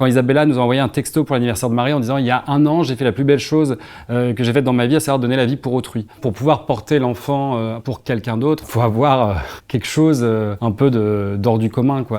Quand Isabella nous a envoyé un texto pour l'anniversaire de Marie en disant « Il y a un an, j'ai fait la plus belle chose que j'ai faite dans ma vie, à savoir donner la vie pour autrui ». Pour pouvoir porter l'enfant pour quelqu'un d'autre, il faut avoir quelque chose un peu d'hors du commun, quoi.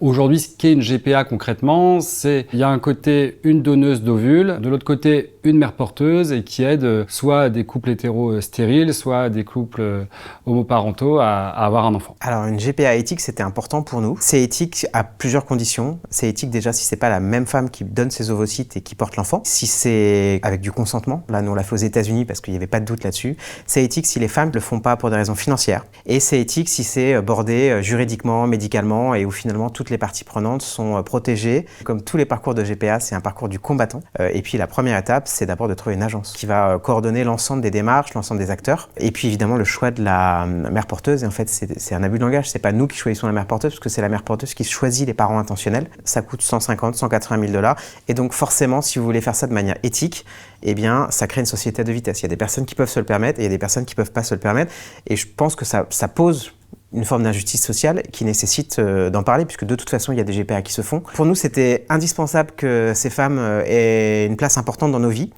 Aujourd'hui, ce qu'est une GPA concrètement, c'est il y a un côté une donneuse d'ovules, de l'autre côté une mère porteuse et qui aide soit des couples hétéros stériles, soit des couples homoparentaux à avoir un enfant. Alors une GPA éthique, c'était important pour nous. C'est éthique à plusieurs conditions. C'est éthique déjà si c'est pas la même femme qui donne ses ovocytes et qui porte l'enfant. Si c'est avec du consentement, là nous on l'a fait aux États-Unis parce qu'il n'y avait pas de doute là-dessus. C'est éthique si les femmes ne le font pas pour des raisons financières. Et c'est éthique si c'est bordé juridiquement, médicalement et où finalement toutes les parties prenantes sont protégées. Comme tous les parcours de GPA, c'est un parcours du combattant. Et puis la première étape, c'est d'abord de trouver une agence qui va coordonner l'ensemble des démarches, l'ensemble des acteurs. Et puis évidemment le choix de la mère porteuse. Et en fait, c'est un abus de langage. C'est pas nous qui choisissons la mère porteuse, parce que c'est la mère porteuse qui choisit les parents intentionnels. Ça coûte 150, 180 000 $. Et donc forcément, si vous voulez faire ça de manière éthique, eh bien, ça crée une société à deux vitesses. Il y a des personnes qui peuvent se le permettre et il y a des personnes qui peuvent pas se le permettre. Et je pense que ça pose une forme d'injustice sociale qui nécessite d'en parler, puisque de toute façon, il y a des GPA qui se font. Pour nous, c'était indispensable que ces femmes aient une place importante dans nos vies.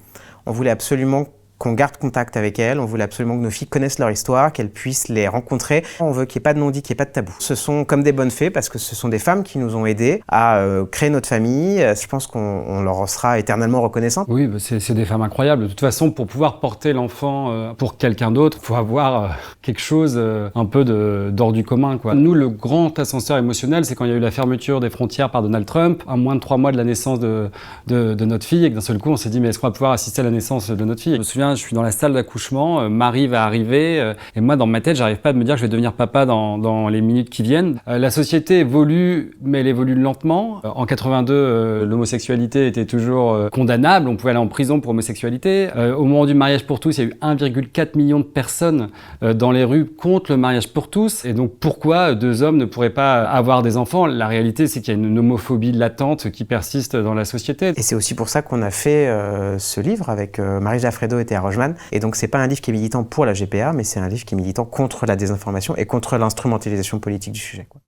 On voulait absolument qu'on garde contact avec elles, on voulait absolument que nos filles connaissent leur histoire, qu'elles puissent les rencontrer. On veut qu'il n'y ait pas de non-dit, qu'il n'y ait pas de tabou. Ce sont comme des bonnes fées parce que ce sont des femmes qui nous ont aidés à créer notre famille. Je pense qu'on leur sera éternellement reconnaissant. Oui, c'est des femmes incroyables. De toute façon, pour pouvoir porter l'enfant pour quelqu'un d'autre, il faut avoir quelque chose un peu d'hors du commun, quoi. Nous, le grand ascenseur émotionnel, c'est quand il y a eu la fermeture des frontières par Donald Trump, à moins de 3 mois de la naissance de notre fille, et que d'un seul coup, on s'est dit, mais est-ce qu'on va pouvoir assister à la naissance de notre fille? Je me souviens, je suis dans la salle d'accouchement, Marie va arriver, et moi, dans ma tête, j'arrive pas à me dire que je vais devenir papa dans les minutes qui viennent. La société évolue, mais elle évolue lentement. En 82, l'homosexualité était toujours condamnable, on pouvait aller en prison pour homosexualité. Au moment du mariage pour tous, il y a eu 1,4 million de personnes dans les rues contre le mariage pour tous. Et donc, pourquoi 2 hommes ne pourraient pas avoir des enfants? La réalité, c'est qu'il y a une homophobie latente qui persiste dans la société. Et c'est aussi pour ça qu'on a fait ce livre avec Marie Jaffredo et Théa Rogeman. Et donc, c'est pas un livre qui est militant pour la GPA, mais c'est un livre qui est militant contre la désinformation et contre l'instrumentalisation politique du sujet, quoi.